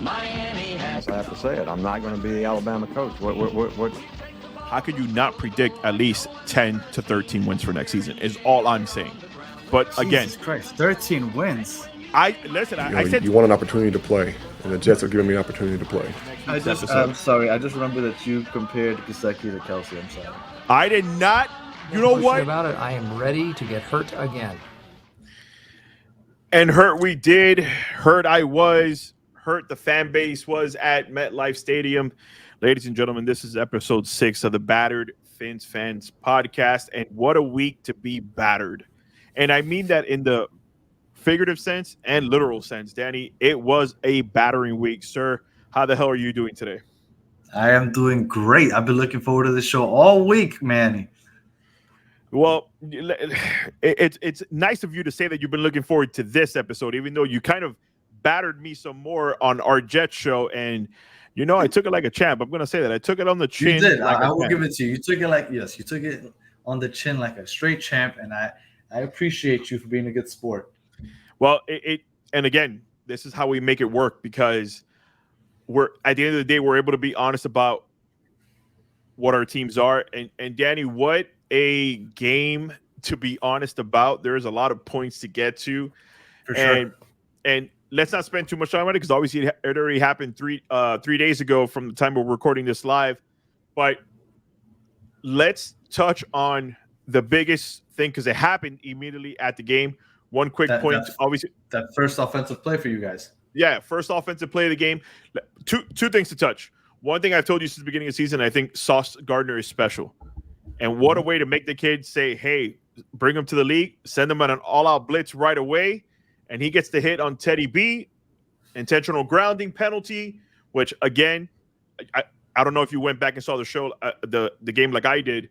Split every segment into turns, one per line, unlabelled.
I have to say it. I'm not going to be the Alabama coach. What?
How could you not predict at least 10 to 13 wins for next season is all I'm saying. But again,
Jesus Christ, 13 wins.
I said
you want an opportunity to play, and the Jets are giving me an opportunity to play.
I'm sorry. I just remember that you compared Gesicki to Kelsey. I'm sorry.
I did not. You know
No question
what?
about it. I am ready to get hurt again.
And hurt we did. Hurt I was. Hurt the fan base was at MetLife Stadium. Ladies and gentlemen, this is episode 6 of the Battered Phins Fans podcast. And what a week to be battered. And I mean that in the figurative sense and literal sense. Danny, it was a battering week, sir. How the hell are you doing today?
I am doing great. I've been looking forward to this show all week, Manny.
Well, it's nice of you to say that you've been looking forward to this episode, even though you kind of battered me some more on our Jet show. And, you know, I took it like a champ. I'm going to say that. I took it on the chin.
You did.
Like
I will give it to you. You took it you took it on the chin like a straight champ. And I appreciate you for being a good sport.
Well, and again, this is how we make it work, because we're at the end of the day, we're able to be honest about what our teams are. And Danny, what a game to be honest about. There's a lot of points to get to.
For sure.
And let's not spend too much time on it, because obviously it already happened 3 days ago from the time we're recording this live. But let's touch on the biggest thing, because it happened immediately at the game. One quick point, obviously.
That first offensive play for you guys.
Yeah, first offensive play of the game. Two things to touch. One thing I've told you since the beginning of the season, I think Sauce Gardner is special. And what a way to make the kid say, hey, bring him to the league, send him on an all-out blitz right away, and he gets the hit on Teddy B, intentional grounding penalty, which, again, I don't know if you went back and saw the show, the game like I did.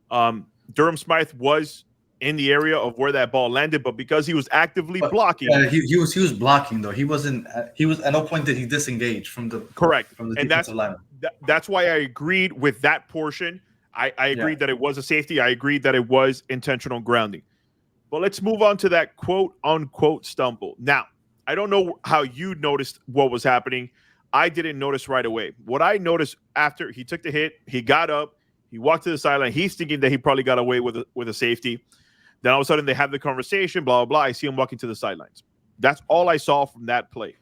Durham Smythe was in the area of where that ball landed, but because he was actively blocking,
he was blocking though. He was at no point did he disengage from the
correct
from the
and
defensive lineman.
That's why I agreed with that portion. I agreed that it was a safety. I agreed that it was intentional grounding. But let's move on to that quote unquote stumble. Now, I don't know how you noticed what was happening. I didn't notice right away. What I noticed after he took the hit, he got up, he walked to the sideline. He's thinking that he probably got away with a safety. Then all of a sudden they have the conversation, blah, blah, blah. I see him walking to the sidelines. That's all I saw from that play.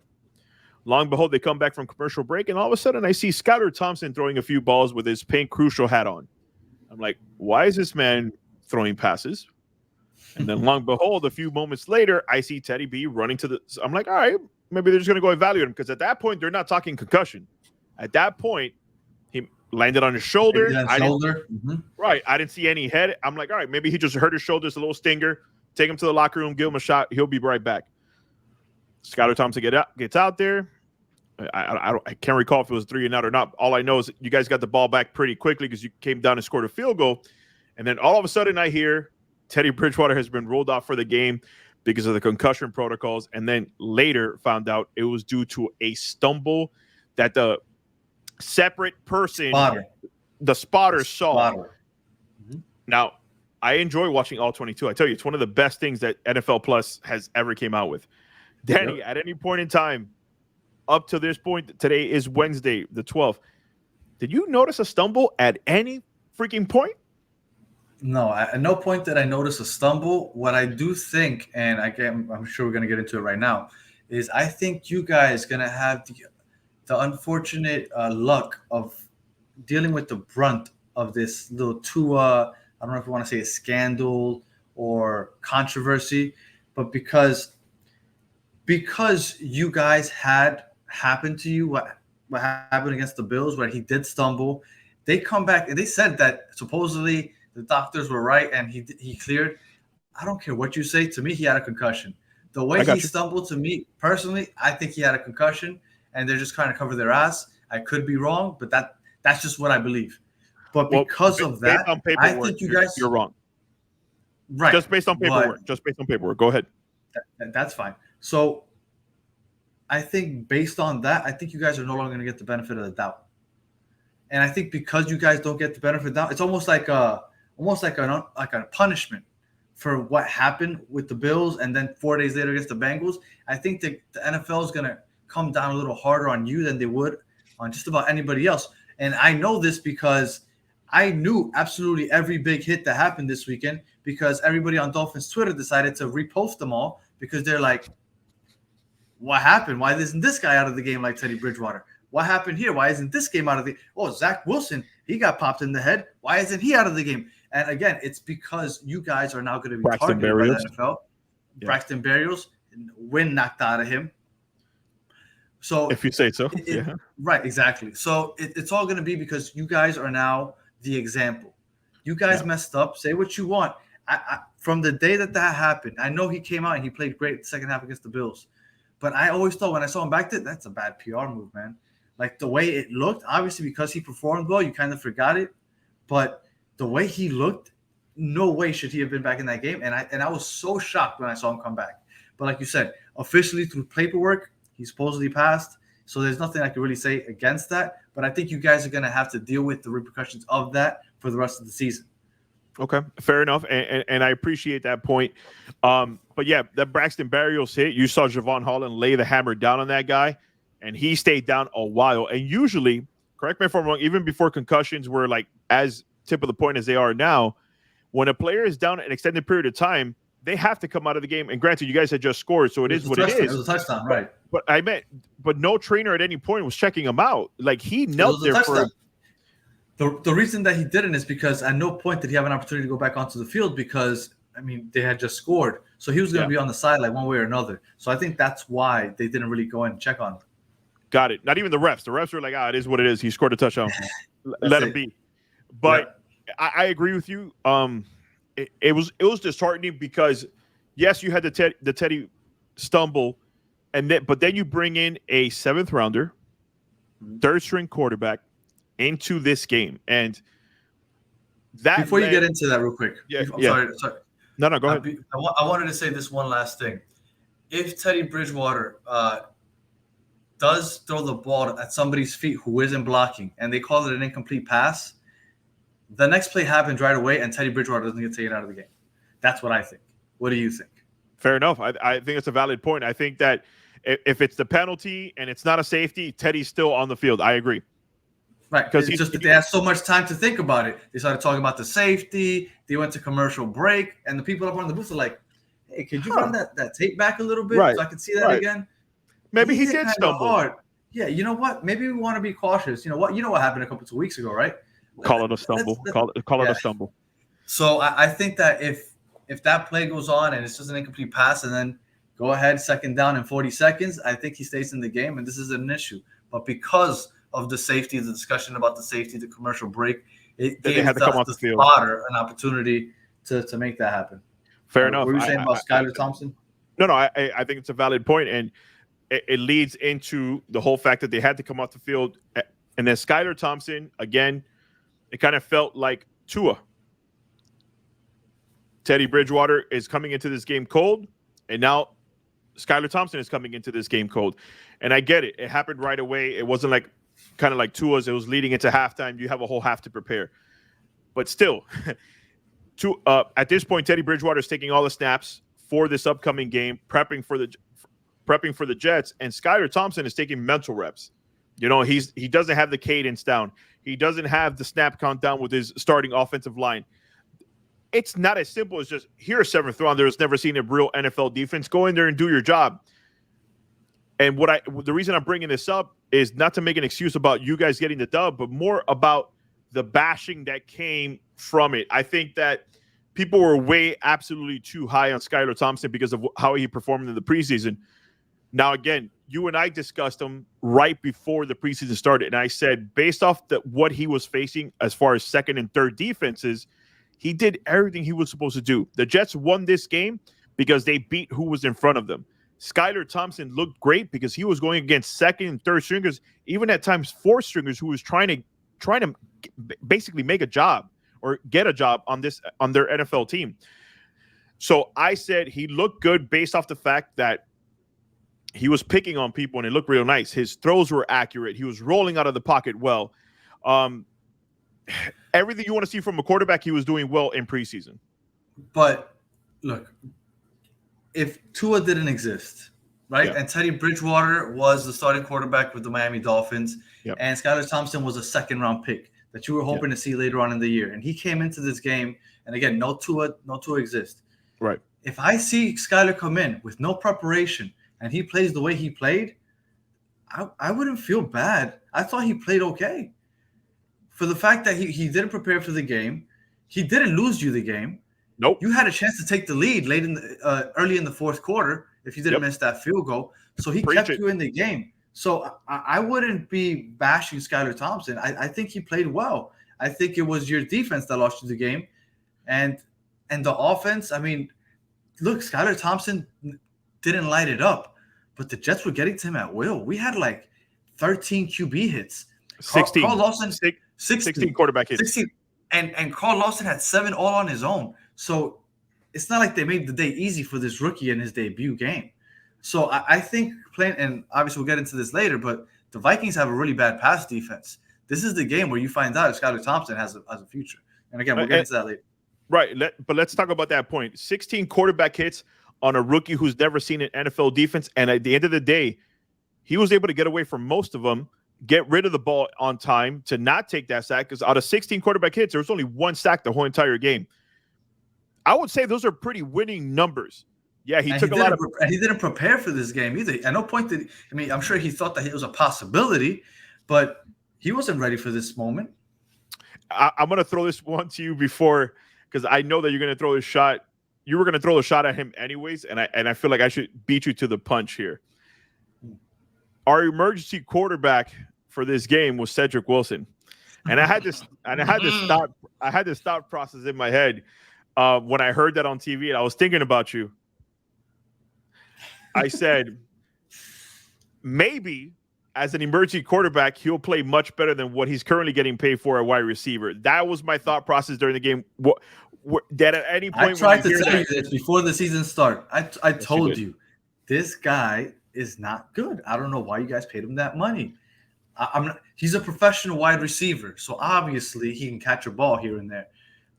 Long and behold, they come back from commercial break, and all of a sudden I see Skylar Thompson throwing a few balls with his pink Crucial hat on. I'm like, why is this man throwing passes? And then long and behold, a few moments later, I see Teddy B running to the – I'm like, all right, maybe they're just going to go evaluate him, because at that point, they're not talking concussion. At that point, he landed on his shoulder. Right. I didn't see any head. I'm like, all right, maybe he just hurt his shoulder. It's a little stinger. Take him to the locker room, give him a shot. He'll be right back. Skylar Thompson gets out there. I can't recall if it was 3 and out or not. All I know is you guys got the ball back pretty quickly, because you came down and scored a field goal. And then all of a sudden I hear Teddy Bridgewater has been ruled off for the game because of the concussion protocols. And then later found out it was due to a stumble that the separate person, the spotter saw.
Mm-hmm.
Now, I enjoy watching All 22. I tell you, it's one of the best things that NFL Plus has ever came out with. Danny, at any point in time, up to this point, today is Wednesday, the 12th. Did you notice a stumble at any freaking point?
No, at no point did I notice a stumble. What I do think, and I'm sure we're going to get into it right now, is I think you guys going to have the unfortunate luck of dealing with the brunt of this little Tua, I don't know if you want to say a scandal or controversy, but because you guys had happened to you what happened against the Bills, where he did stumble, they come back and they said that supposedly the doctors were right and he cleared. I don't care what you say. To me, he had a concussion. The way he stumbled, to me personally, I think he had a concussion, and they're just trying to cover their ass. I could be wrong, but that's just what I believe. But because of that, I think you guys,
you're wrong.
Right.
Just based on paperwork. Go ahead.
That's fine. So I think based on that, I think you guys are no longer going to get the benefit of the doubt. And I think because you guys don't get the benefit of the doubt, it's almost like a punishment for what happened with the Bills, and then 4 days later against the Bengals. I think the NFL is going to come down a little harder on you than they would on just about anybody else. And I know this because I knew absolutely every big hit that happened this weekend because everybody on Dolphins Twitter decided to repost them all because they're like, what happened? Why isn't this guy out of the game like Teddy Bridgewater? What happened here? Why isn't this game out of the – oh, Zach Wilson, he got popped in the head. Why isn't he out of the game? And, again, it's because you guys are now going to be targeted by the NFL. Yeah. Braxton Berrios, wind knocked out of him. So
if you say so. Yeah.
Right, exactly. So it's all going to be because you guys are now the example. You guys messed up. Say what you want. I from the day that happened, I know he came out and he played great the second half against the Bills. But I always thought when I saw him back there, that's a bad PR move, man. Like the way it looked, obviously because he performed well, you kind of forgot it. But the way he looked, no way should he have been back in that game. And I was so shocked when I saw him come back. But like you said, officially through paperwork, he supposedly passed. So there's nothing I can really say against that. But I think you guys are going to have to deal with the repercussions of that for the rest of the season.
Okay, fair enough. And I appreciate that point. But yeah, that Braxton Berrios hit, you saw Javon Holland lay the hammer down on that guy, and he stayed down a while. And usually, correct me if I'm wrong, even before concussions were like as tip of the point as they are now, when a player is down an extended period of time, they have to come out of the game. And granted, you guys had just scored, so it is what it is.
It was a touchdown, right?
But no trainer at any point was checking him out. Like he knelt there for.
The reason that he didn't is because at no point did he have an opportunity to go back onto the field because, I mean, they had just scored. So he was going to be on the sideline one way or another. So I think that's why they didn't really go and check on him.
Got it. Not even the refs. The refs were like, it is what it is. He scored a touchdown. Let him be. But I agree with you. It was disheartening because, yes, you had the Teddy stumble, but then you bring in a 7th rounder, 3rd string quarterback, into this game. And that
before you get into that real quick. Sorry.
No, go ahead.
I wanted to say this one last thing. If Teddy Bridgewater does throw the ball at somebody's feet who isn't blocking and they call it an incomplete pass, the next play happens right away and Teddy Bridgewater doesn't get taken out of the game. That's what I think. What do you think? Fair enough.
I think it's a valid point. I think that if it's the penalty and it's not a safety, Teddy's still on the field. I agree.
Right, because it's just that they had so much time to think about it. They started talking about the safety. They went to commercial break, and the people up on the booth are like, "Hey, could you run that tape back a little bit so I can see that again?"
Maybe he did stumble.
Hard. Yeah, you know what? Maybe we want to be cautious. You know what? You know what happened a couple of weeks ago, right?
Call it a stumble. Call it a stumble.
So I think that if that play goes on and it's just an incomplete pass, and then go ahead 2nd down in 40 seconds, I think he stays in the game, and this is an issue. But because of the safety, the discussion about the safety, the commercial break, it gave the spotter an opportunity to make that happen.
Fair enough.
What were you saying about Skylar Thompson?
No, I think it's a valid point, and it leads into the whole fact that they had to come off the field. And then Skylar Thompson, again, it kind of felt like Tua. Teddy Bridgewater is coming into this game cold, and now Skylar Thompson is coming into this game cold. And I get it. It happened right away. It wasn't like kind of like Tua's. It was leading into halftime. You have a whole half to prepare. But still, at this point, Teddy Bridgewater is taking all the snaps for this upcoming game, prepping for the Jets, and Skylar Thompson is taking mental reps. You know, he doesn't have the cadence down. He doesn't have the snap count down with his starting offensive line. It's not as simple as just, here a 7th rounder who's never seen a real NFL defense. Go in there and do your job. And the reason I'm bringing this up is not to make an excuse about you guys getting the dub, but more about the bashing that came from it. I think that people were way absolutely too high on Skylar Thompson because of how he performed in the preseason. Now, again, you and I discussed him right before the preseason started, and I said, based off what he was facing as far as 2nd and 3rd defenses, he did everything he was supposed to do. The Jets won this game because they beat who was in front of them. Skylar Thompson looked great because he was going against 2nd and 3rd stringers, even at times 4th stringers who was trying to basically make a job or get a job on their NFL team. So I said he looked good based off the fact that he was picking on people and it looked real nice. His throws were accurate. He was rolling out of the pocket well. Everything you want to see from a quarterback, he was doing well in preseason.
But look, if Tua didn't exist, right?
Yep.
And Teddy Bridgewater was the starting quarterback with the Miami Dolphins,
Yep.
and Skylar Thompson was a second-round pick that you were hoping to see later on in the year. And he came into this game, and again, no Tua exists.
Right.
If I see Skylar come in with no preparation and he plays the way he played, I wouldn't feel bad. I thought he played okay. For the fact that he didn't prepare for the game, he didn't lose you the game.
Nope.
You had a chance to take the lead late in the early in the fourth quarter if you didn't miss that field goal. So he kept you in the game. So I wouldn't be bashing Skylar Thompson. I think he played well. I think it was your defense that lost you the game, and the offense. I mean, look, Skylar Thompson didn't light it up, but the Jets were getting to him at will. We had like 13 QB hits.
16.
Carl Lawson,
16 quarterback hits.
16, and Carl Lawson had 7 all on his own. So it's not like they made the day easy for this rookie in his debut game. So I think playing, and obviously we'll get into this later, but the Vikings have a really bad pass defense. This is the game where you find out if Skylar Thompson has a future. And again, we'll get into that later.
Right. But let's talk about that point. 16 quarterback hits on a rookie who's never seen an NFL defense. And at the end of the day, he was able to get away from most of them, get rid of the ball on time to not take that sack, because out of 16 quarterback hits, there was only 1 sack the whole entire game. I would say those are pretty winning numbers. Yeah, he took a lot of.
And he didn't prepare for this game either. At no point did. I mean, I'm sure he thought that it was a possibility, but he wasn't ready for this moment.
I'm going to throw this one to you before, because I know that you're going to throw a shot. You were going to throw a shot at him anyways, and I feel like I should beat you to the punch here. Our emergency quarterback for this game was Cedric Wilson, and I had to stop process in my head when I heard that on TV, and I was thinking about you. I said, maybe as an emergency quarterback, he'll play much better than what he's currently getting paid for at wide receiver. That was my thought process during the game. That at any point,
I tried to tell you this before the season started. I told you, this guy is not good. I don't know why you guys paid him that money. He's a professional wide receiver, so obviously he can catch a ball here and there,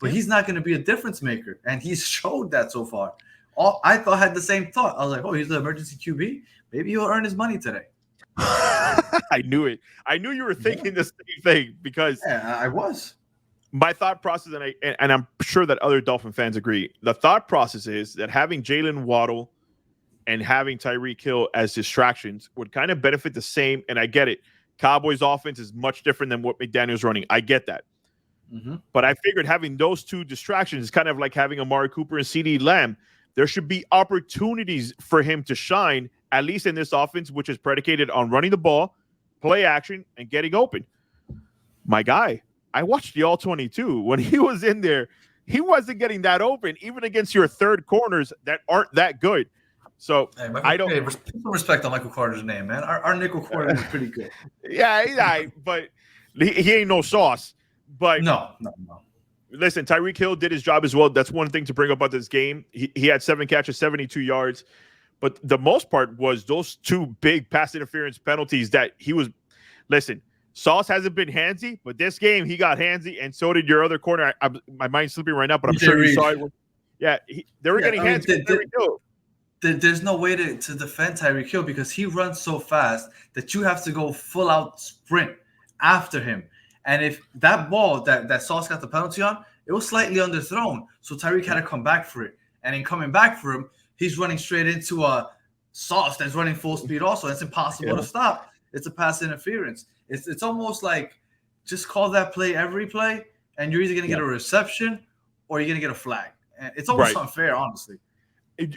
but he's not going to be a difference maker, and he's showed that so far. I had the same thought. I was like, oh, he's the emergency QB. Maybe he'll earn his money today.
I knew it. I knew you were thinking the same thing, because
I was.
My thought process, and I'm sure that other Dolphin fans agree, the thought process is that having Jalen Waddle and having Tyreek Hill as distractions would kind of benefit the same. And I get it. Cowboys offense is much different than what McDaniel's running. I get that. Mm-hmm. But I figured having those two distractions is kind of like having Amari Cooper and CeeDee Lamb. There should be opportunities for him to shine, at least in this offense, which is predicated on running the ball, play action, and getting open. My guy, I watched the All-22. When he was in there, he wasn't getting that open, even against your third corners that aren't that good. So I don't
respect on Michael Carter's name, man. Our nickel corner is pretty good.
Yeah, but he ain't no sauce. But
no.
Listen, Tyreek Hill did his job as well. That's one thing to bring up about this game. He had 7 catches, 72 yards. But the most part was those 2 big pass interference penalties that he was – listen, Sauce hasn't been handsy, but this game he got handsy, and so did your other corner. My mind's slipping right now, but I'm sure you saw it. Yeah, they were getting handsy with Tyreek Hill.
There's no way to defend Tyreek Hill because he runs so fast that you have to go full-out sprint after him. And if that ball that Sauce got the penalty on, it was slightly underthrown. So Tyreek had to come back for it. And in coming back for him, he's running straight into a Sauce that's running full speed also. It's impossible to stop. It's a pass interference. It's almost like just call that play every play, and you're either going to get a reception or you're going to get a flag. And it's almost unfair, honestly.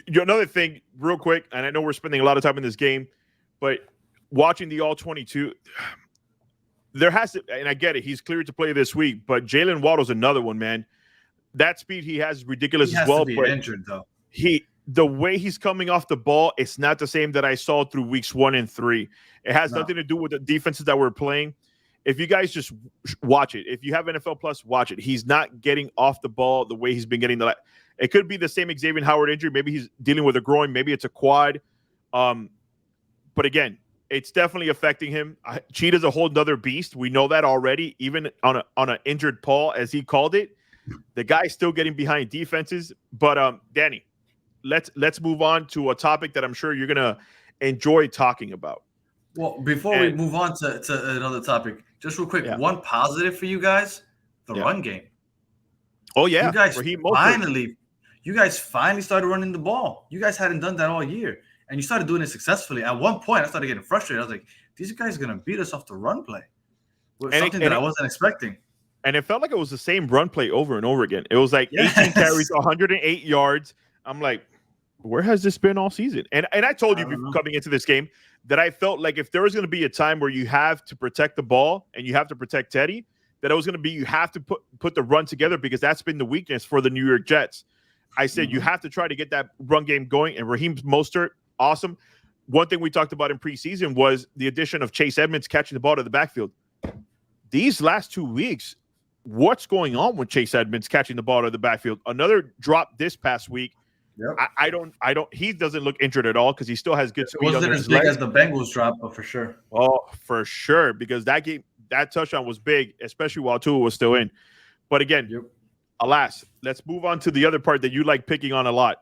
Another thing, real quick, and I know we're spending a lot of time in this game, but watching the All-22 – there has to, and I get it, he's cleared to play this week, but Jalen Waddle's another one, man. That speed he has is ridiculous as well.
He has to be injured, though.
The way he's coming off the ball, it's not the same that I saw through weeks 1 and 3. It has nothing to do with the defenses that we're playing. If you guys just watch it, if you have NFL Plus, watch it. He's not getting off the ball the way he's been getting. It could be the same Xavier Howard injury. Maybe he's dealing with a groin. Maybe it's a quad. But again, it's definitely affecting him. Cheetah's a whole nother beast. We know that already, even on an injured Paul, as he called it. The guy's still getting behind defenses. But Danny, let's move on to a topic that I'm sure you're gonna enjoy talking about.
Well, before we move on to another topic, just real quick, one positive for you guys, the run game.
Oh, yeah.
You guys finally started running the ball. You guys hadn't done that all year, and you started doing it successfully. At one point, I started getting frustrated. I was like, these guys are going to beat us off the run play. Something that I wasn't expecting.
And it felt like it was the same run play over and over again. It was like 18 carries, 108 yards. I'm like, where has this been all season? And I told you coming into this game that I felt like if there was going to be a time where you have to protect the ball and you have to protect Teddy, that it was going to be you have to put the run together because that's been the weakness for the New York Jets. I said you have to try to get that run game going. And Raheem Mostert, awesome. One thing we talked about in preseason was the addition of Chase Edmonds catching the ball to the backfield. These last 2 weeks, what's going on with Chase Edmonds catching the ball to the backfield? Another drop this past week.
Yep.
I don't. He doesn't look injured at all because he still has good speed.
It wasn't as big as the Bengals drop, but for sure.
Oh, for sure, because that touchdown was big, especially while Tua was still in. But again, alas, let's move on to the other part that you like picking on a lot.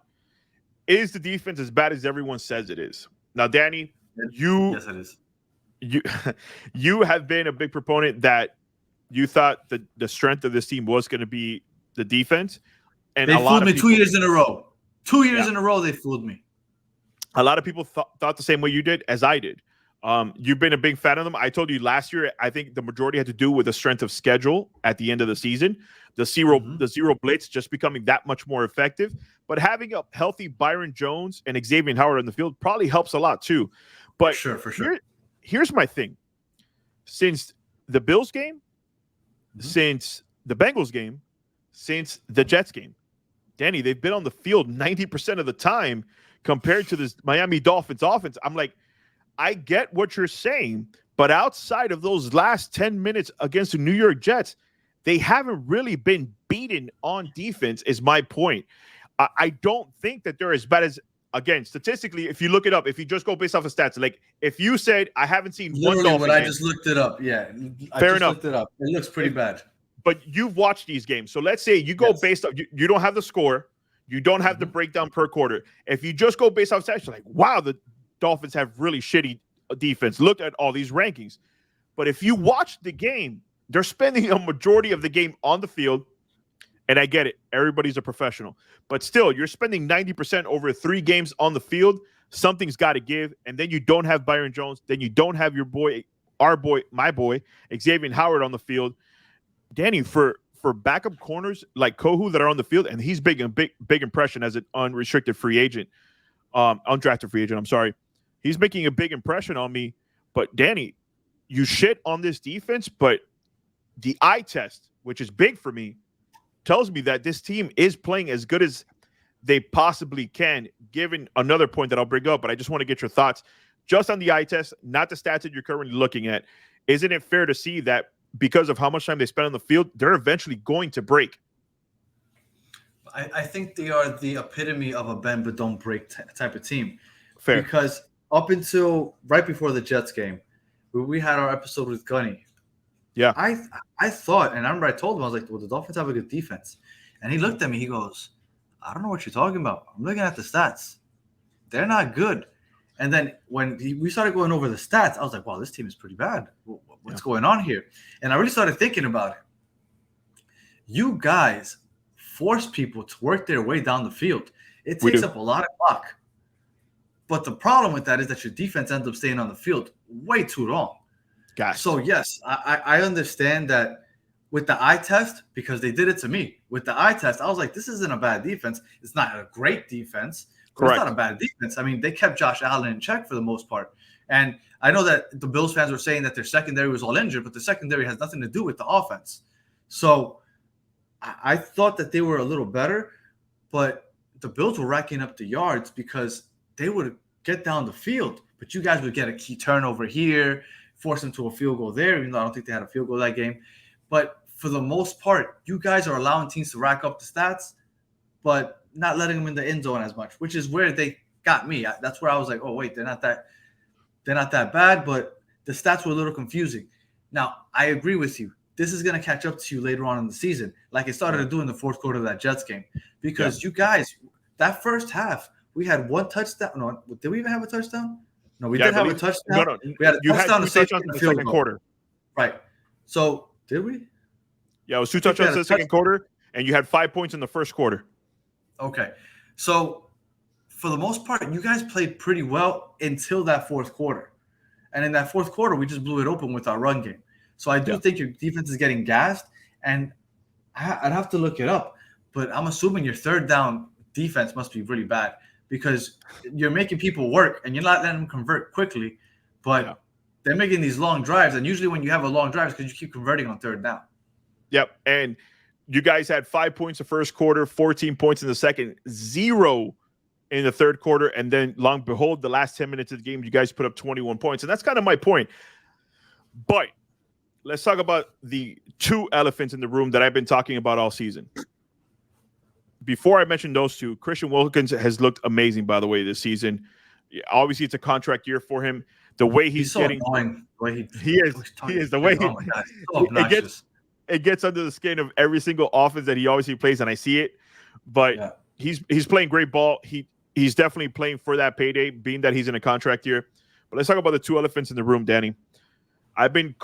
Is the defense as bad as everyone says it is? Now, Danny,
yes, it is.
You have been a big proponent that you thought that the strength of this team was going to be the defense, and
they fooled me 2 years in a row. 2 years in a row, they fooled me.
A lot of people thought the same way you did, as I did. You've been a big fan of them. I told you last year, I think the majority had to do with the strength of schedule at the end of the season. The zero blitz just becoming that much more effective. But having a healthy Byron Jones and Xavier Howard on the field probably helps a lot too. But
for sure.
Here's my thing. Since the Bills game, since the Bengals game, since the Jets game, Danny, they've been on the field 90% of the time compared to this Miami Dolphins offense. I'm like, I get what you're saying, but outside of those last 10 minutes against the New York Jets, they haven't really been beaten on defense, is my point. I don't think that they're as bad as, again, statistically, if you look it up, if you just go based off of stats, like if you said, I haven't seen one Dolphin
I
game,
just looked it up. Yeah.
Fair enough.
Looked it up. It looks pretty bad.
But you've watched these games. So let's say you go based off, you don't have the score. You don't have the breakdown per quarter. If you just go based off stats, you're like, wow, the Dolphins have really shitty defense. Look at all these rankings. But if you watch the game, they're spending a majority of the game on the field. And I get it. Everybody's a professional. But still, you're spending 90% over 3 games on the field. Something's got to give. And then you don't have Byron Jones. Then you don't have your boy, my boy, Xavier Howard on the field. Danny, for backup corners like Kohu that are on the field, and he's big impression as an unrestricted free agent, undrafted free agent, I'm sorry. He's making a big impression on me. But Danny, you shit on this defense, but the eye test, which is big for me, tells me that this team is playing as good as they possibly can, given another point that I'll bring up, but I just want to get your thoughts just on the eye test, not the stats that you're currently looking at. Isn't it fair to see that because of how much time they spend on the field, they're eventually going to break?
I think they are the epitome of a bend but don't break type of team.
Fair.
Because up until right before the Jets game, we had our episode with Gunny.
Yeah.
I thought, and I remember I told him, I was like, well, the Dolphins have a good defense. And he looked at me, he goes, I don't know what you're talking about. I'm looking at the stats. They're not good. And then when we started going over the stats, I was like, wow, this team is pretty bad. What's going on here? And I really started thinking about it. You guys force people to work their way down the field. It takes up a lot of clock. But the problem with that is that your defense ends up staying on the field way too long.
Gotcha.
So, yes, I understand that with the eye test, because they did it to me. With the eye test, I was like, this isn't a bad defense. It's not a great defense. Correct. It's not a bad defense. I mean, they kept Josh Allen in check for the most part. And I know that the Bills fans were saying that their secondary was all injured, but the secondary has nothing to do with the offense. So I thought that they were a little better, but the Bills were racking up the yards because they would get down the field, but you guys would get a key turnover here, force them to a field goal there, even though I don't think they had a field goal that game. But for the most part, you guys are allowing teams to rack up the stats, but not letting them in the end zone as much, which is where they got me. That's where I was like, oh, wait, they're not that bad, but the stats were a little confusing. Now, I agree with you. This is going to catch up to you later on in the season, like it started to do in the fourth quarter of that Jets game, because you guys, that first half, we had one touchdown. No, did we even have a touchdown? No, we
Yeah,
did
I
have a
believe-
touchdown.
No,
We had a
you had
touchdown
two
to safety
touchdowns
and
in
a
the
field
second
goal.
quarter.
Right. So did we?
Yeah, it was two
think we had
touchdowns
a
in the second quarter, and you had 5 points in the first quarter.
Okay. So for the most part, you guys played pretty well until that fourth quarter. And in that fourth quarter, we just blew it open with our run game. So I do think your defense is getting gassed. And I'd have to look it up. But I'm assuming your third down defense must be really bad because you're making people work and you're not letting them convert quickly. But they're making these long drives. And usually when you have a long drive, it's because you keep converting on third down.
Yep. And you guys had 5 points the first quarter, 14 points in the second, 0 in the third quarter. And then, long and behold, the last 10 minutes of the game, you guys put up 21 points. And that's kind of my point. But let's talk about the two elephants in the room that I've been talking about all season. Before I mention those two, Christian Wilkins has looked amazing, by the way, this season. Obviously, it's a contract year for him. The way he's
so
getting,
annoying. The way
he is the way
oh my God, so obnoxious.
It gets under the skin of every single offense that he obviously plays, and I see it. But he's playing great ball. He's definitely playing for that payday, being that he's in a contract year. But let's talk about the two elephants in the room, Danny. I've been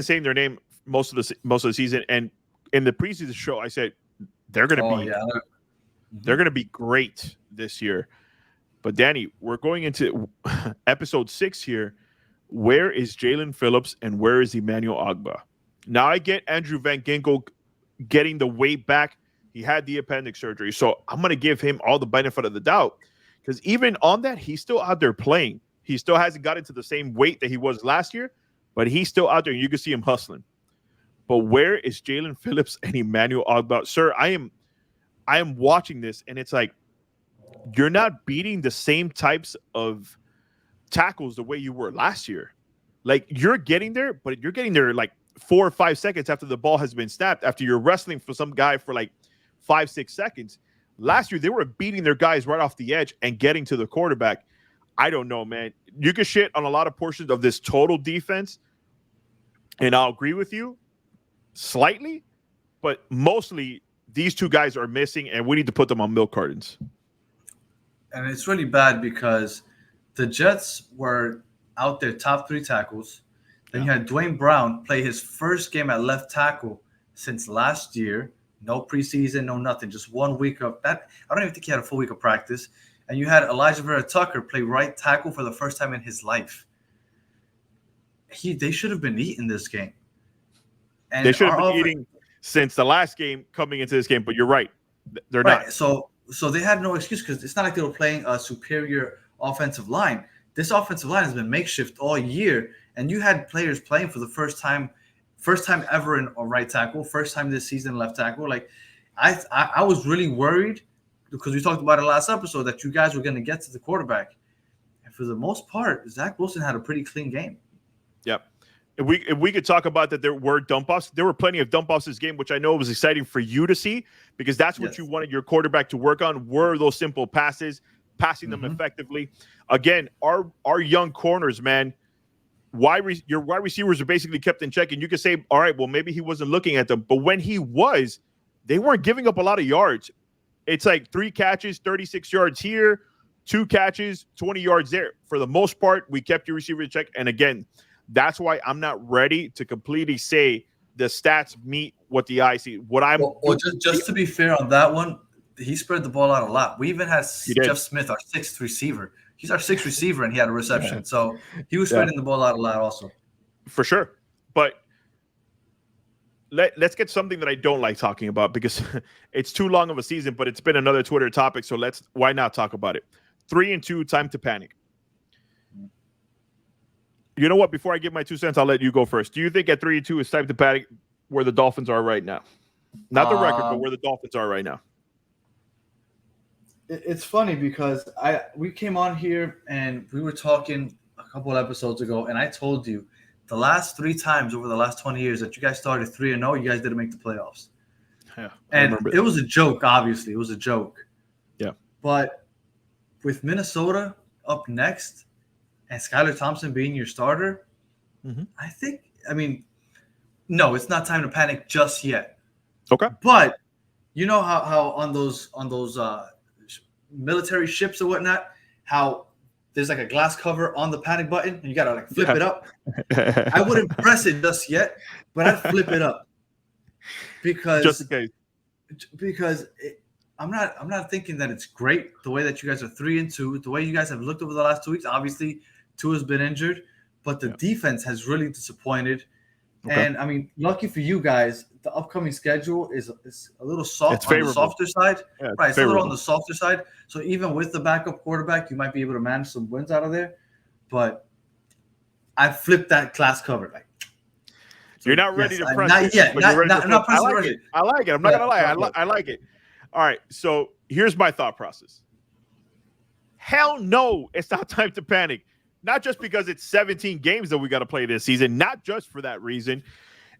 saying their name most of the season, and in the preseason show, I said they're gonna be great this year. But Danny, we're going into episode 6 here. Where is Jalen Phillips and where is Emmanuel Ogbah? Now I get Andrew Van Ginkel getting the weight back. He had the appendix surgery, so I'm gonna give him all the benefit of the doubt because even on that, he's still out there playing. He still hasn't got into the same weight that he was last year, but he's still out there. You can see him hustling. But where is Jalen Phillips and Emmanuel Ogbah? Sir, I am watching this, and it's like you're not beating the same types of tackles the way you were last year. Like you're getting there, but you're getting there like 4 or 5 seconds after the ball has been snapped, after you're wrestling for some guy for like 5-6 seconds. Last year, they were beating their guys right off the edge and getting to the quarterback. I don't know, man. You can shit on a lot of portions of this total defense, and I'll agree with you slightly, but mostly these two guys are missing, and we need to put them on milk cartons.
And it's really bad because the Jets were out their top 3 tackles. Then you had Dwayne Brown play his first game at left tackle since last year. No preseason, no nothing. Just 1 week of that. I don't even think he had a full week of practice. And you had Elijah Vera Tucker play right tackle for the first time in his life. They should have been eating this game. And
they should have been eating since the last game coming into this game, but you're right. They're not.
So they had no excuse because it's not like they were playing a superior offensive line. This offensive line has been makeshift all year, and you had players playing for the first time ever in a right tackle, first time this season left tackle. Like, I was really worried because we talked about it last episode that you guys were going to get to the quarterback, and for the most part, Zach Wilson had a pretty clean game.
Yep. If we could talk about that, there were dump offs. There were plenty of dump offs this game, which I know was exciting for you to see because that's what you wanted your quarterback to work on. Were those simple passes, passing them effectively. Again, our young corners, man. Your wide receivers are basically kept in check, and you can say, all right, well, maybe he wasn't looking at them, but when he was, they weren't giving up a lot of yards. It's like 3 catches, 36 yards here, 2 catches, 20 yards there. For the most part, we kept your receiver in check, and again, that's why I'm not ready to completely say the stats meet what the eye see.
Just to be fair on that one, he spread the ball out a lot. We even had Jeff Smith, our 6th receiver. He's our 6th receiver, and he had a reception. Yeah. So he was spreading the ball out a lot also.
For sure. But let's get something that I don't like talking about because it's too long of a season, but it's been another Twitter topic. So why not talk about it? 3-2, time to panic. You know what? Before I give my 2 cents, I'll let you go first. Do you think at 3-2 it's time to panic where the Dolphins are right now? Not the record, but where the Dolphins are right now.
It's funny because we came on here and we were talking a couple of episodes ago, and I told you the last 3 times over the last 20 years that you guys started 3-0, you guys didn't make the playoffs.
Yeah,
and it was a joke, obviously. It was a joke.
Yeah.
But with Minnesota up next and Skylar Thompson being your starter, no, it's not time to panic just yet.
Okay.
But you know how on those military ships or whatnot, how there's like a glass cover on the panic button, and you gotta like flip it up. I wouldn't press it just yet, but I'd flip it up because
just in case.
I'm not thinking that it's great the way that you guys are 3-2, the way you guys have looked over the last 2 weeks. Obviously, Tua has been injured, but the defense has really disappointed. Okay. And I mean, lucky for you guys, the upcoming schedule is a little soft on the softer side. Yeah, right, it's a little on the softer side. So even with the backup quarterback, you might be able to manage some wins out of there. But I flipped that glass cover. Like,
so you're not ready to press
not
it.
Yet. Not pressing
I like it. I like it. I'm not gonna lie. I like it. All right. So here's my thought process. Hell no, it's not time to panic. Not just because it's 17 games that we got to play this season, not just for that reason.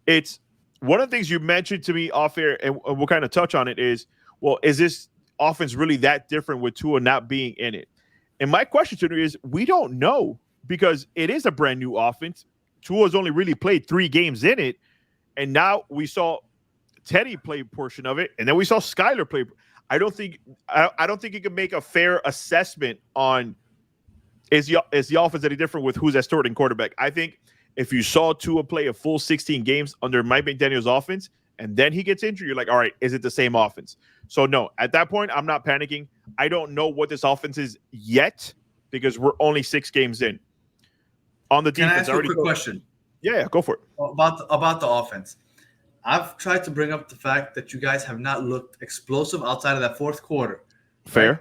It's one of the things you mentioned to me off air, and we'll kind of touch on it, is, well, is this offense really that different with Tua not being in it? And my question to you is, we don't know, because it is a brand new offense. Tua's only really played 3 games in it, and now we saw Teddy play a portion of it, and then we saw Skyler play. I don't think you can make a fair assessment on is the offense any different with who's at starting quarterback. I think if you saw Tua play a full 16 games under Mike McDaniel's offense and then he gets injured, you're like, all right, is it the same offense? So no, at that point, I'm not panicking. I don't know what this offense is yet because we're only 6 games in. On the defense,
can I ask you a quick question?
Yeah, go for it.
About the offense. I've tried to bring up the fact that you guys have not looked explosive outside of that fourth quarter.
Fair.
Right?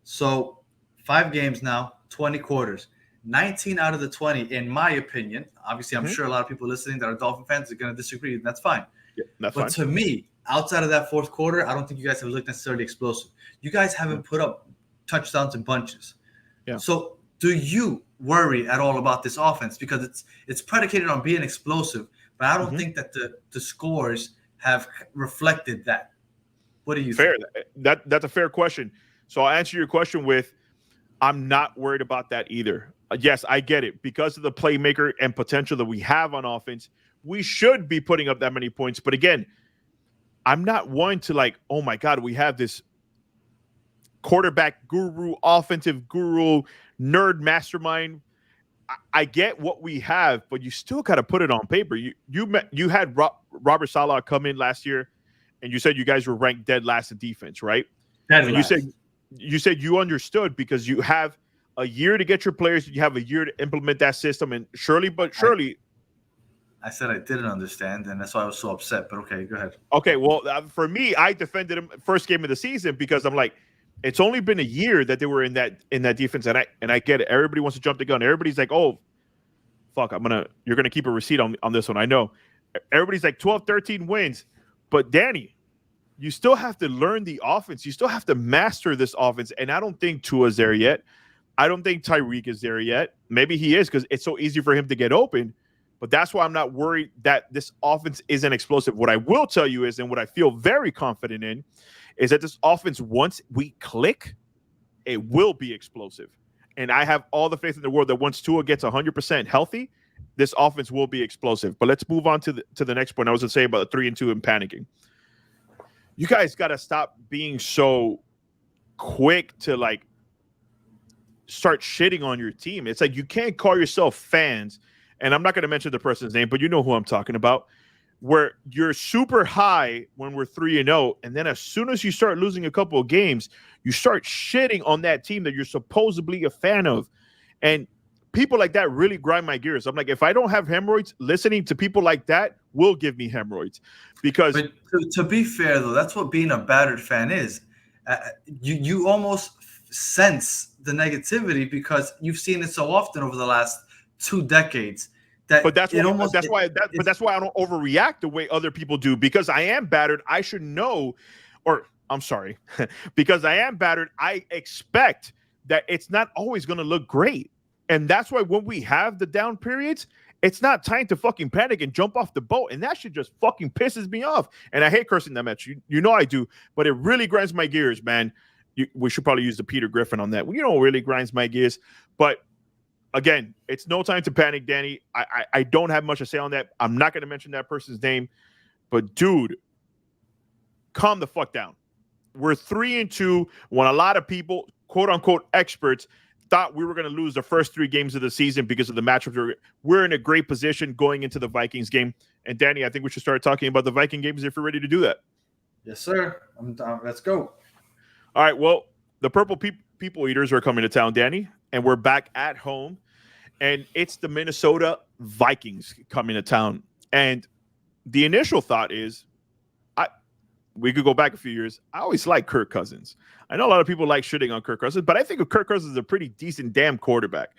So 5 games now, 20 quarters. 19 out of the 20, in my opinion, obviously I'm sure a lot of people listening that are Dolphin fans are going to disagree, and that's fine.
Yeah, that's
but
fine.
To me, outside of that fourth quarter, I don't think you guys have looked necessarily explosive. You guys haven't put up touchdowns in bunches. Yeah. So do you worry at all about this offense? Because it's predicated on being explosive, but I don't think that the scores have reflected that. What do you think?
That's a fair question. So I'll answer your question with, I'm not worried about that either. Yes, I get it. Because of the playmaker and potential that we have on offense, we should be putting up that many points. But again, I'm not one to like, oh my God, we have this quarterback guru, offensive guru, nerd mastermind. I get what we have, but you still got to put it on paper. You had Robert Saleh come in last year, and you said you guys were ranked dead last in defense, right? And you said you understood because you have a year to get your players, you have a year to implement that system, and surely.
I said I didn't understand, and that's why I was so upset. But okay, go ahead.
Okay, well, for me, I defended him first game of the season because I'm like, it's only been a year that they were in that defense, and I get it. Everybody wants to jump the gun. Everybody's like, oh, fuck, you're gonna keep a receipt on this one. I know. Everybody's like 12, 13 wins, but Danny, you still have to learn the offense. You still have to master this offense, and I don't think Tua's there yet. I don't think Tyreek is there yet. Maybe he is because it's so easy for him to get open. But that's why I'm not worried that this offense isn't explosive. What I will tell you is, and what I feel very confident in, is that this offense, once we click, it will be explosive. And I have all the faith in the world that once Tua gets 100% healthy, this offense will be explosive. But let's move on to the next point I was going to say about the 3-2 and panicking. You guys got to stop being so quick to like start shitting on your team. It's like you can't call yourself fans, and I'm not going to mention the person's name, but you know who I'm talking about, where you're super high when we're 3-0, and then as soon as you start losing a couple of games, you start shitting on that team that you're supposedly a fan of. And people like that really grind my gears. I'm like, if I don't have hemorrhoids, listening to people like that will give me hemorrhoids. Because
but to be fair, though, that's what being a battered fan is. You almost sense the negativity because you've seen it so often over the last 2 decades.
But that's why I don't overreact the way other people do, because I am battered. I should know, or I'm sorry, because I am battered. I expect that it's not always going to look great. And that's why when we have the down periods, it's not time to fucking panic and jump off the boat. And that shit just fucking pisses me off. And I hate cursing that much. You know I do, but it really grinds my gears, man. We should probably use the Peter Griffin on that. You know, it really grinds my gears. But again, it's no time to panic, Danny. I don't have much to say on that. I'm not going to mention that person's name. But, dude, calm the fuck down. We're 3-2 when a lot of people, quote-unquote experts, thought we were going to lose the first 3 games of the season because of the matchups. We're in a great position going into the Vikings game. And Danny, I think we should start talking about the Viking games if you're ready to do that.
Yes, sir. Let's go.
All right. Well, the Purple People Eaters are coming to town, Danny, and we're back at home. And it's the Minnesota Vikings coming to town. And the initial thought is, we could go back a few years. I always liked Kirk Cousins. I know a lot of people like shitting on Kirk Cousins, but I think of Kirk Cousins as a pretty decent damn quarterback.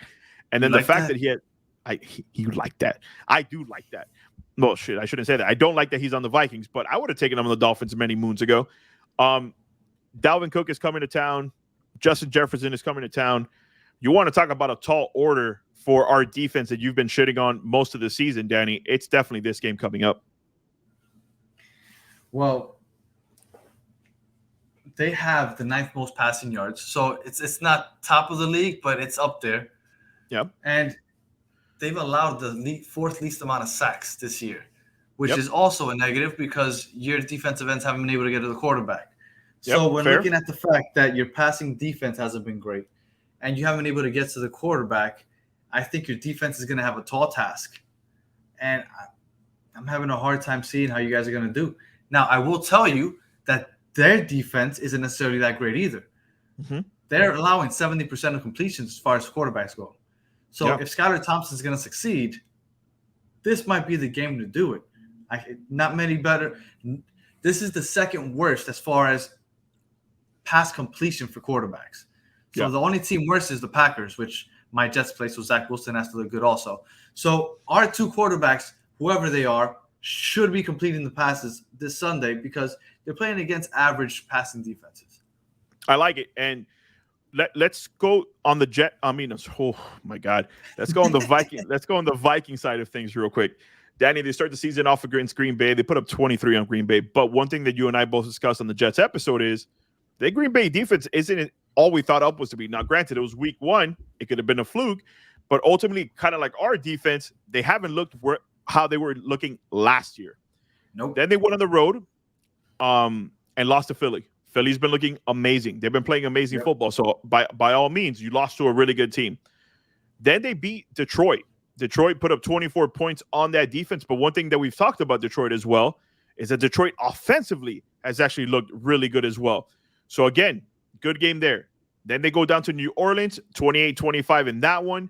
And then the fact that you like that. I do like that. Well, shit, I shouldn't say that. I don't like that he's on the Vikings, but I would have taken him on the Dolphins many moons ago. Dalvin Cook is coming to town. Justin Jefferson is coming to town. You want to talk about a tall order for our defense that you've been shitting on most of the season, Danny. It's definitely this game coming up.
Well, they have the 9th most passing yards. So it's not top of the league, but it's up there.
Yep.
And they've allowed the 4th least amount of sacks this year, which
Yep.
is also a negative because your defensive ends haven't been able to get to the quarterback.
Yep,
So when
fair.
looking at the fact that your passing defense hasn't been great and you haven't been able to get to the quarterback, I think your defense is going to have a tall task. And I'm having a hard time seeing how you guys are going to do. Now, I will tell you that their defense isn't necessarily that great either.
Mm-hmm.
They're allowing 70% of completions as far as quarterbacks go. So if Skylar Thompson is going to succeed, this might be the game to do it. Not many better. This is the 2nd worst as far as pass completion for quarterbacks. So the only team worse is the Packers, which my Jets play, so Zach Wilson has to look good also. So our 2 quarterbacks, whoever they are, should be completing the passes this Sunday because they're playing against average passing defenses.
I like it. And let's go on the Jet. I mean, oh my God. Let's go on the Viking. Let's go on the Viking side of things real quick. Danny, they start the season off against Green Bay. They put up 23 on Green Bay. But one thing that you and I both discussed on the Jets episode is the Green Bay defense isn't all we thought up was to be. Now, granted, it was week 1. It could have been a fluke. But ultimately, kind of like our defense, they haven't looked how they were looking last year.
Nope.
Then they went on the road and lost to Philly. Philly's been looking amazing. They've been playing amazing football. So by all means, you lost to a really good team. Then they beat Detroit. Detroit put up 24 points on that defense. But one thing that we've talked about Detroit as well is that Detroit offensively has actually looked really good as well. So again, good game there. Then they go down to New Orleans, 28-25 in that one.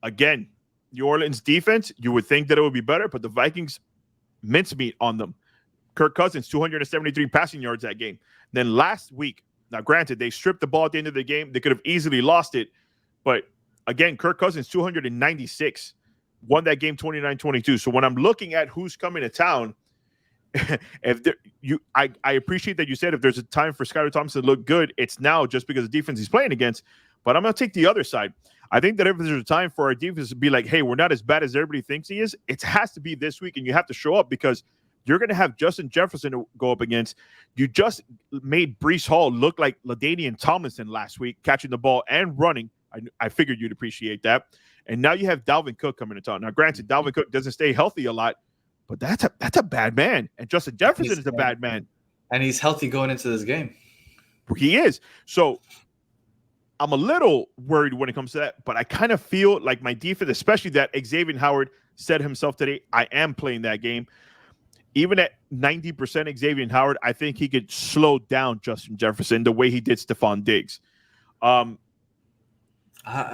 Again, New Orleans defense, you would think that it would be better, but the Vikings mincemeat on them. Kirk Cousins, 273 passing yards that game. Then last week, now granted, they stripped the ball at the end of the game. They could have easily lost it. But again, Kirk Cousins, 296, won that game 29-22. So when I'm looking at who's coming to town, I appreciate that you said if there's a time for Skylar Thompson to look good, it's now just because of the defense he's playing against. But I'm going to take the other side. I think that if there's a time for our defense to be like, hey, we're not as bad as everybody thinks he is, it has to be this week, and you have to show up because you're going to have Justin Jefferson to go up against. You just made Breece Hall look like LaDainian Tomlinson last week, catching the ball and running. I figured you'd appreciate that. And now you have Dalvin Cook coming to town. Now, granted, Dalvin Cook doesn't stay healthy a lot, but that's a bad man. And Justin Jefferson is a bad man.
And he's healthy going into this game.
He is. So I'm a little worried when it comes to that, but I kind of feel like my defense, especially that Xavier Howard said himself today, I am playing that game. Even at 90% Xavier Howard, I think he could slow down Justin Jefferson the way he did Stephon Diggs.
I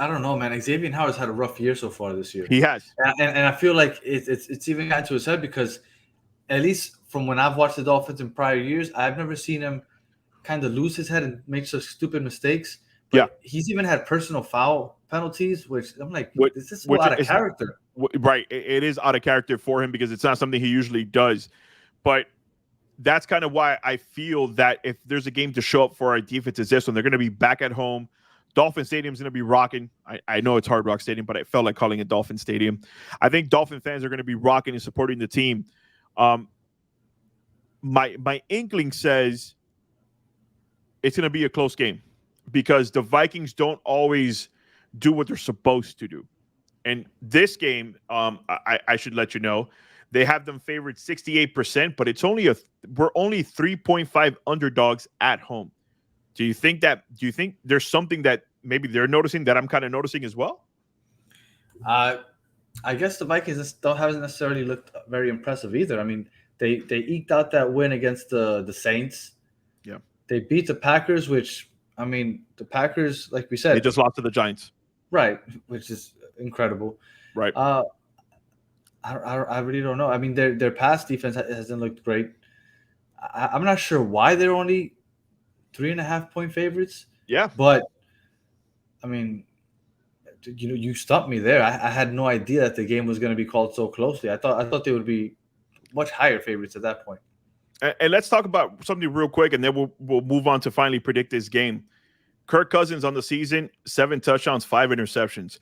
don't know, man. Xavier Howard's had a rough year so far this year.
He has.
And I feel like it's even gotten to his head because at least from when I've watched the Dolphins in prior years, I've never seen him kind of lose his head and make such stupid mistakes. But he's even had personal foul penalties, which I'm like, this is out of character.
Right. It is out of character for him because it's not something he usually does. But that's kind of why I feel that if there's a game to show up for our defense, it's this one. They're going to be back at home. Dolphin Stadium's going to be rocking. I know it's Hard Rock Stadium, but I felt like calling it Dolphin Stadium. I think Dolphin fans are going to be rocking and supporting the team. My inkling says it's going to be a close game because the Vikings don't always do what they're supposed to do. And this game, I should let you know, they have them favored 68%, but it's only we're only 3.5 underdogs at home. Do you think there's something that maybe they're noticing that I'm kind of noticing as well?
I guess the Vikings haven't necessarily looked very impressive either. I mean, they eked out that win against the Saints.
Yeah.
They beat the Packers, which, I mean, the Packers, like we
They
said,
just lost to the Giants.
right, which is incredible.
Right.
I really don't know. I mean, their pass defense hasn't looked great. I'm not sure why they're only 3.5-point favorites.
Yeah.
But I mean, you stumped me there. I had no idea that the game was going to be called so closely. I thought they would be much higher favorites at that point.
And let's talk about something real quick, and then we'll move on to finally predict this game. Kirk Cousins on the season, 7 touchdowns, 5 interceptions.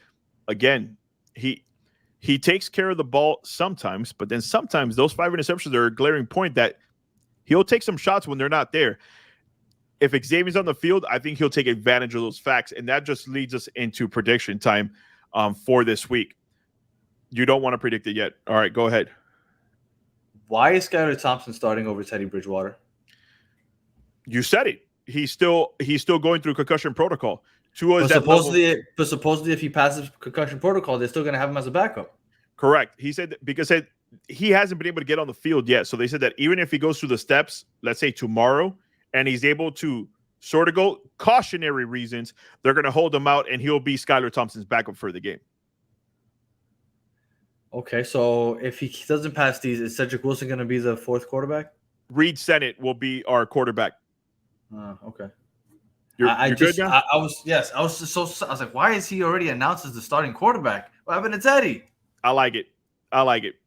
Again, he takes care of the ball sometimes, but then sometimes those 5 interceptions are a glaring point that he'll take some shots when they're not there. If Xavier's on the field, I think he'll take advantage of those facts, and that just leads us into prediction time for this week. You don't want to predict it yet. All right, go ahead.
Why is Skylar Thompson starting over Teddy Bridgewater?
You said it. He's still going through concussion protocol.
But supposedly, if he passes concussion protocol, they're still going to have him as a backup.
Correct. He said because he hasn't been able to get on the field yet. So they said that even if he goes through the steps, let's say tomorrow, and he's able to sort of go cautionary reasons, they're going to hold him out, and he'll be Skylar Thompson's backup for the game.
Okay, so if he doesn't pass these, is Cedric Wilson going to be the 4th quarterback?
Reed Sennett will be our quarterback.
Okay.
You're good now?
I was like, why is he already announced as the starting quarterback? What happened to Teddy?
I like it.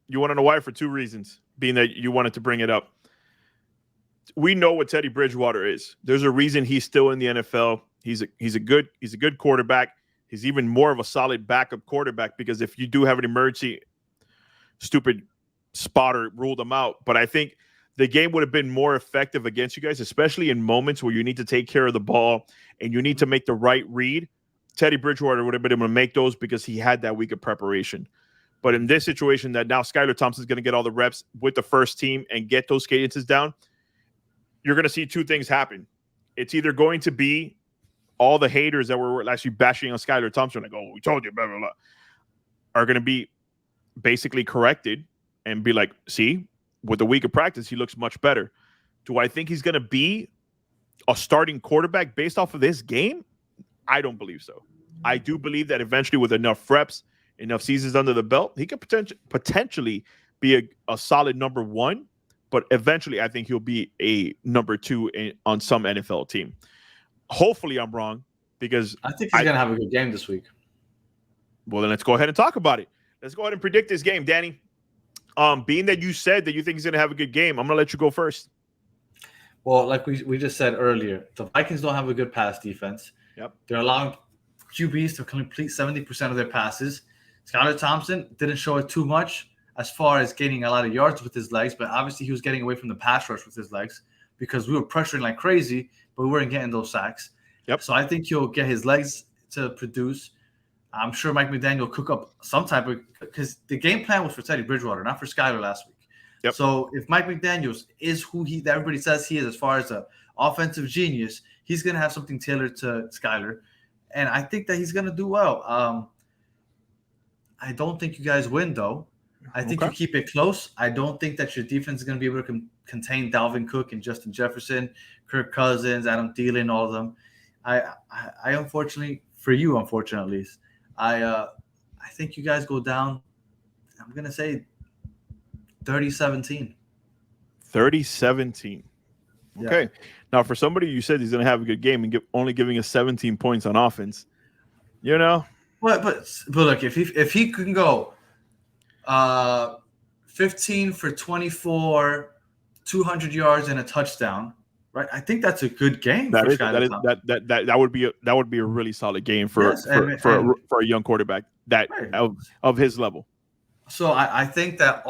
You want to know why? For 2 reasons, being that you wanted to bring it up. We know what Teddy Bridgewater is. There's a reason he's still in the NFL. He's a good quarterback. He's even more of a solid backup quarterback because if you do have an emergency, stupid spotter ruled him out. But I think the game would have been more effective against you guys, especially in moments where you need to take care of the ball and you need to make the right read. Teddy Bridgewater would have been able to make those because he had that week of preparation. But in this situation that now Skylar Thompson's going to get all the reps with the first team and get those cadences down, you're going to see 2 things happen. It's either going to be all the haters that were actually bashing on Skylar Thompson, like, oh, we told you, blah, blah, blah, are going to be basically corrected and be like, see, with the week of practice, he looks much better. Do I think he's going to be a starting quarterback based off of this game? I don't believe so. I do believe that eventually with enough reps, enough seasons under the belt, he could potentially be a solid number 1. But eventually, I think he'll be a number 2 on some NFL team. Hopefully, I'm wrong because
I think he's going to have a good game this week.
Well, then let's go ahead and talk about it. Let's go ahead and predict this game, Danny. Being that you said that you think he's going to have a good game, I'm going to let you go first.
Well, like we just said earlier, the Vikings don't have a good pass defense.
Yep.
They're allowing QBs to complete 70% of their passes. Skylar Thompson didn't show it too much as far as gaining a lot of yards with his legs, but obviously he was getting away from the pass rush with his legs because we were pressuring like crazy, but we weren't getting those sacks.
Yep.
So I think he'll get his legs to produce. I'm sure Mike McDaniel will cook up some type of – because the game plan was for Teddy Bridgewater, not for Skylar last week.
Yep.
So if Mike McDaniels is who that everybody says he is as far as an offensive genius, he's going to have something tailored to Skylar. And I think that he's going to do well. I don't think you guys win, though. I think you keep it close. I don't think that your defense is going to be able to contain Dalvin Cook and Justin Jefferson, Kirk Cousins, Adam Thielen, all of them. I unfortunately, for you, unfortunately, I think you guys go down. I'm going to say 30-17.
30-17. Okay. Yeah. Now, for somebody you said he's going to have a good game and only giving us 17 points on offense, you know.
But look, if he can go 15 for 24, 200 yards and a touchdown, right? I think that's a good game.
That would be a really solid game for a young quarterback of his level.
So I think that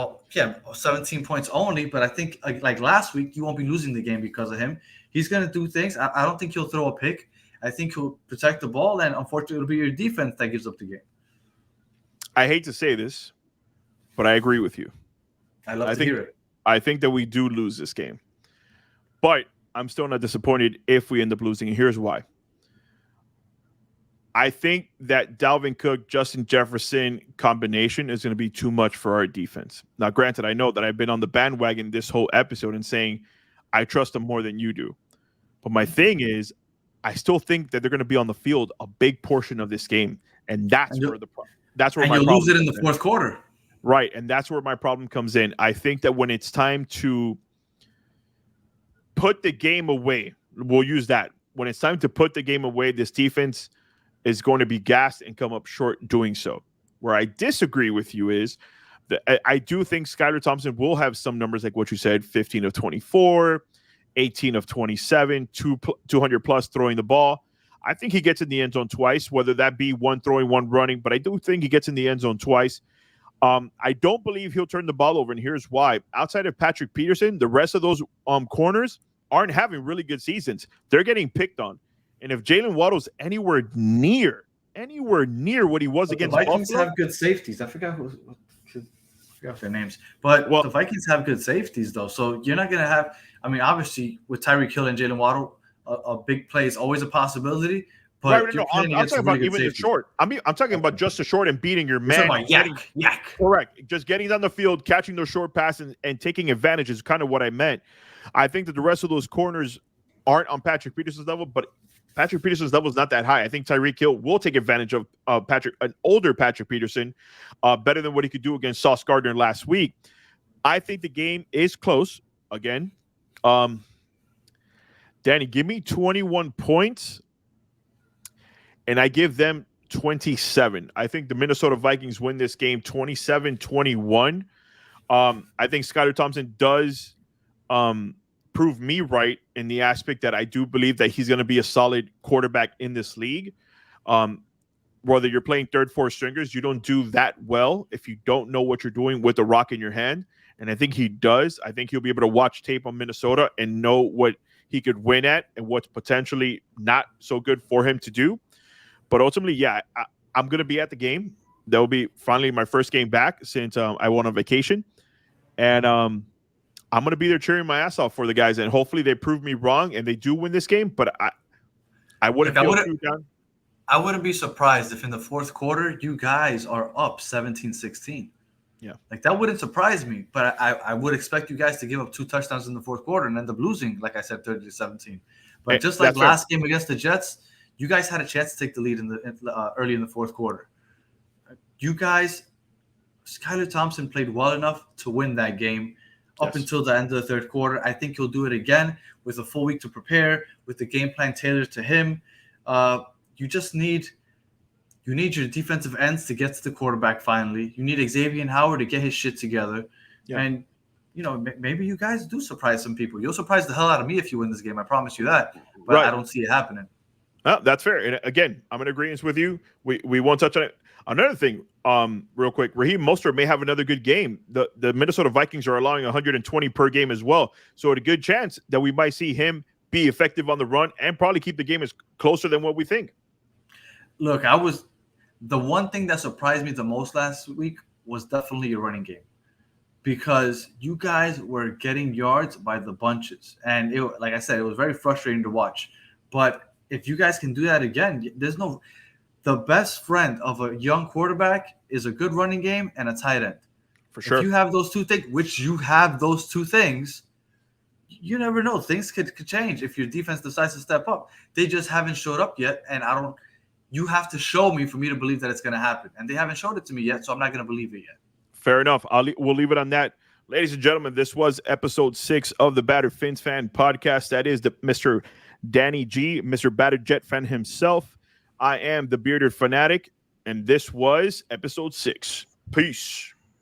17 points only, but I think like last week you won't be losing the game because of him. He's going to do things. I don't think he'll throw a pick. I think he'll protect the ball, and unfortunately it'll be your defense that gives up the game.
I hate to say this, but I agree with you.
I love to hear it.
I think that we do lose this game. But I'm still not disappointed if we end up losing, and here's why. I think that Dalvin Cook, Justin Jefferson combination is going to be too much for our defense. Now, granted, I know that I've been on the bandwagon this whole episode and saying I trust them more than you do. But my thing is, I still think that they're going to be on the field a big portion of this game, and that's where
you'll lose it in the fourth quarter.
Right, and that's where my problem comes in. I think that when it's time to put the game away, we'll use that. When it's time to put the game away, this defense is going to be gassed and come up short doing so. Where I disagree with you is that I do think Skylar Thompson will have some numbers like what you said, 15 of 24, 18 of 27, 200 plus throwing the ball. I think he gets in the end zone twice, whether that be one throwing, one running, but I do think he gets in the end zone twice. I don't believe he'll turn the ball over, and here's why. Outside of Patrick Peterson, the rest of those corners aren't having really good seasons. They're getting picked on. And if Jalen Waddle's anywhere near what he was against
the Vikings
Buffalo,
have good safeties. I forgot their names, but the Vikings have good safeties though. So you're not gonna have. I mean, obviously with Tyreek Hill and Jalen Waddle, a big play is always a possibility. But
I'm talking about even the short. I'm talking about just the short and beating your man.
Yak.
Correct. Just getting down the field, catching those short passes, and taking advantage is kind of what I meant. I think that the rest of those corners aren't on Patrick Peterson's level, but Patrick Peterson's level is not that high. I think Tyreek Hill will take advantage of an older Patrick Peterson, better than what he could do against Sauce Gardner last week. I think the game is close again. Danny, give me 21 points, and I give them 27. I think the Minnesota Vikings win this game 27-21. I think Skylar Thompson does prove me right in the aspect that I do believe that he's going to be a solid quarterback in this league. Whether you're playing third, fourth stringers, you don't do that well if you don't know what you're doing with the rock in your hand. And I think he does. I think he'll be able to watch tape on Minnesota and know what he could win at and what's potentially not so good for him to do. But ultimately, yeah, I'm going to be at the game. That will be finally my first game back since I went on vacation. And I'm going to be there cheering my ass off for the guys, and hopefully they prove me wrong and they do win this game. But I wouldn't feel too down.
I wouldn't be surprised if in the fourth quarter you guys are up 17-16.
Yeah,
like that wouldn't surprise me. But I would expect you guys to give up 2 touchdowns in the fourth quarter and end up losing, like I said, 30-17. But just like last game against the Jets, you guys had a chance to take the lead early in the fourth quarter. You guys, Skylar Thompson played well enough to win that game. Up until the end of the third quarter. I think he'll do it again with a full week to prepare, with the game plan tailored to him. You just need your defensive ends to get to the quarterback finally. You need Xavier Howard to get his shit together. Yeah. And, maybe you guys do surprise some people. You'll surprise the hell out of me if you win this game. I promise you that. But I don't see it happening.
Oh, that's fair. And again, I'm in agreement with you. We won't touch on it. Another thing, real quick, Raheem Mostert may have another good game. The Minnesota Vikings are allowing 120 per game as well. So a good chance that we might see him be effective on the run and probably keep the game as closer than what we think.
Look, the one thing that surprised me the most last week was definitely your running game, because you guys were getting yards by the bunches. And like I said, it was very frustrating to watch. But if you guys can do that again, the best friend of a young quarterback is a good running game and a tight end.
For sure.
If you have those two things, which you have those two things, you never know. Things could change if your defense decides to step up. They just haven't showed up yet, and you have to show me for me to believe that it's going to happen. And they haven't showed it to me yet, so I'm not going to believe it yet.
Fair enough. We'll leave it on that. Ladies and gentlemen, this was episode 6 of the Battered Phins Fan Podcast. That is Mr. Danny G, Mr. Battered Jet Fan himself. I am the Bearded Fanatic, and this was episode 6. Peace.